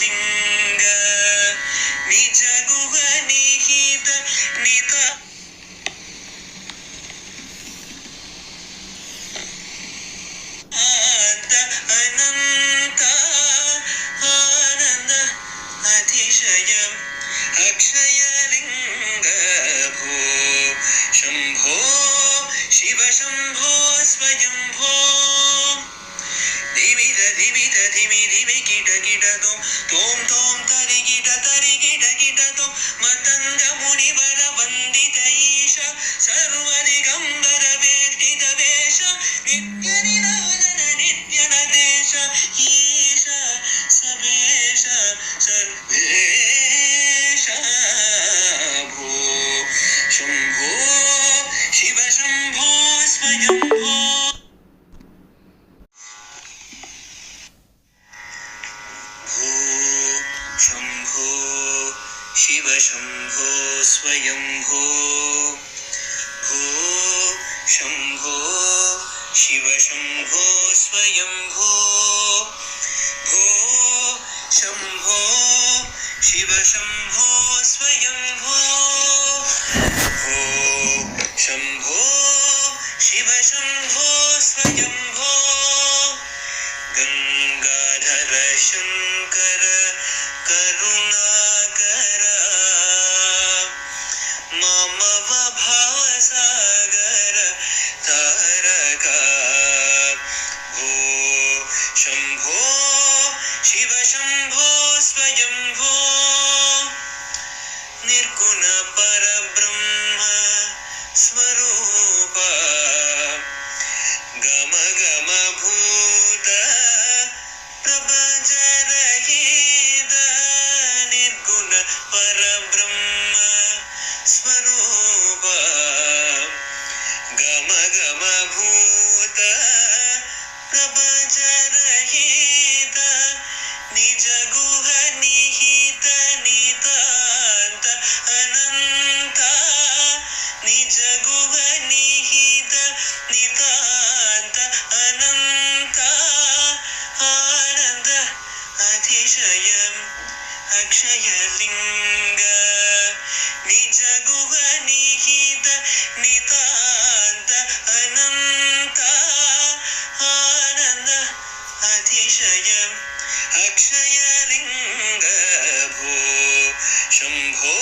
लिंग निज गुह निहित निता अनंत आनंद अतिशयम् अक्षय लिंग भो शंभो शिव शंभो स्वयंभो धिमित धिमित धिमि धिमि किट किट तोम तोम तरि किट तो मतंग मुनिवर वंदित ईश सर्वदिगंबर वेष्टित वेश नित्य निराजन नित्य नदेश ईश सबेश सर्वेश भो शंभो शिव शंभो स्वयंभो शंभो शिव शंभो स्वयंभो भो शंभो शिव शंभो स्वयंभो भो शंभो शिव शंभो स्वयंभो भो शंभो शिव शंभो स्वयंभो गंगाधर शंकर करुणाकर ममव भावसागर तारका भो शंभो शिव शंभो स्वयंभो निर्गुण परब्रह्म स्वरूप गम गम भूत प्रपंच रहित निर्गुण परब्रह्म स्वरूप गम गम भूत प्रपंच रहित निज गुह निहित नितांत अनंत निज गुह निहित नितांत अनंत आनंद अतिशयम् अक्षय लिंग निज गुह निहित नितांत अनंत आनंद अतिशयम् अक्षय लिंग भो शंभो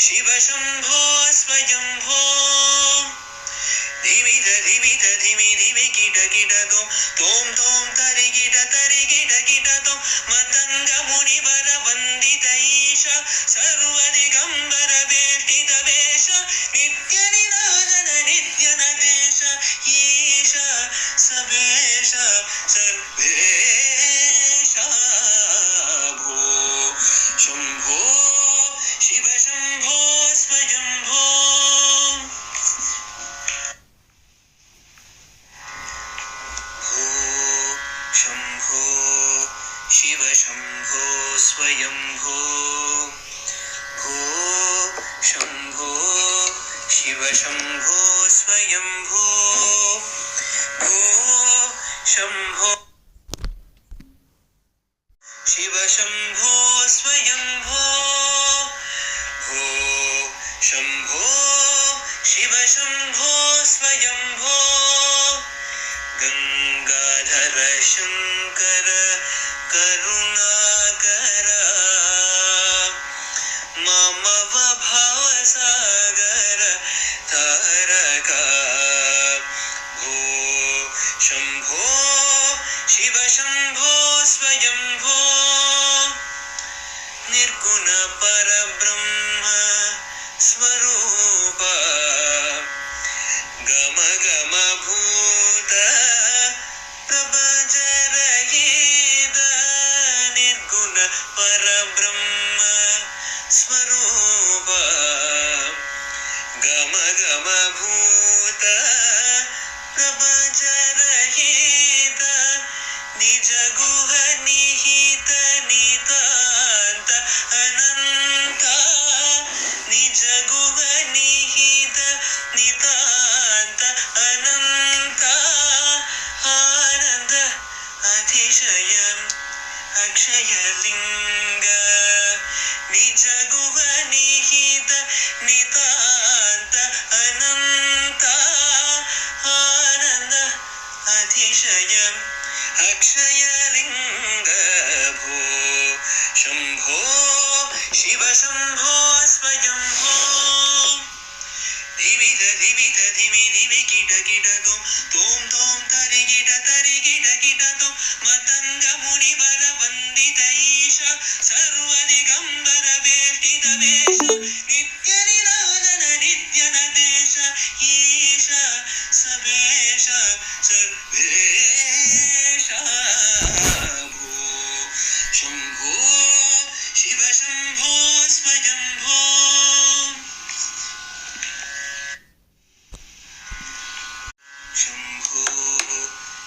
शिव शंभो स्वयंभो धिमित धिमित धिमि धिमि किट तोम तोम तरि किट तो मतंग मुनिवर वंदित ईश सर्वदिगंबर वेष्टित वेश नित्य निराजन नित्य नदेश ईश सबेश सर्वेश भो शंभो शिव शंभो स्वयंभो शंभो शिव शंभो स्वयंभो भो शंभो शिव शंभो स्वयंभो भो शंभो शिव शंभो स्वयंभो भो शंभो शिव शंभो स्वयंभो गंगाधर शंकर करुणाकर ममव भावसागर तारका भो शंभो शिव शंभो स्वयंभो निर्गुण परब्रह्म स्वरूप गम गम भूत प्रपंच रहित निर्गुण परब्रह्म स्वरूप गम गम भूत प्रपंच रहित निज गुह निहित नितांत अनंत निज गुह निहित नितांत अनंत आनंद अतिशयम् अक्षयलिङ्ग निज गुह निहित नितान्त अनन्त आनन्द अतिशय अक्षयलिङ्ग भो शम्भो शिव शम्भो स्वयम्भो धिमित धिमित धिमि धिमि किट किट तोम तोम तरि किट तोम मतंग मुनि वर वंदित ईश सर्वदिगंबर वेष्टित वेश नित्य निरंजन नित्य नदेश ईश सबेश सर्वेश भो शंभो शिव शंभो स्वयंभो शंभो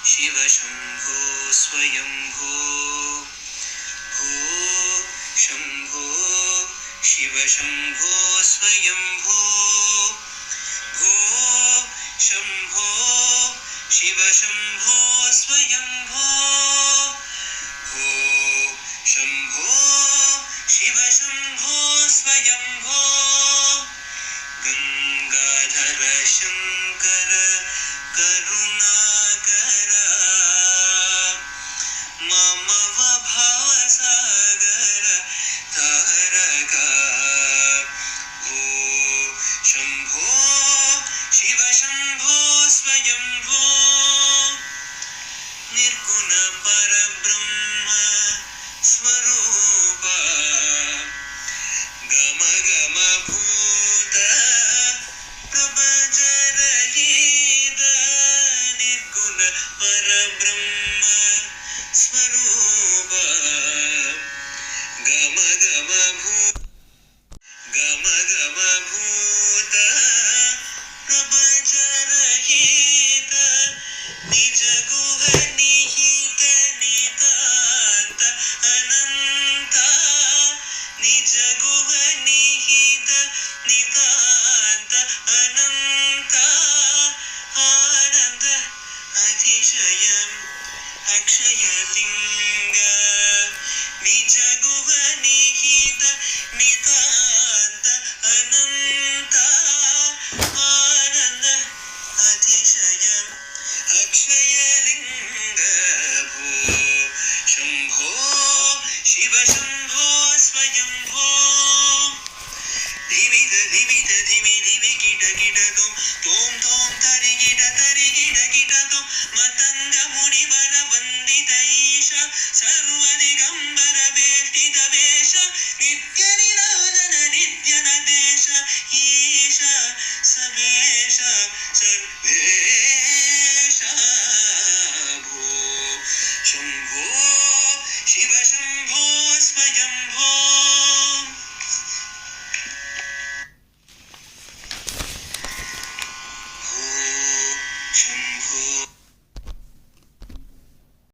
शिव शंभो स्वयंभो भो शंभो शिव शंभो स्वयंभो भो शंभो शिव शंभो स्वयंभो भो शंभो शिव शंभो स्वयंभो गंगाधर शंकर करुणाकर मम भवसागर तारक भो शंभो शिव शंभो स्वयंभो निर्गुण पर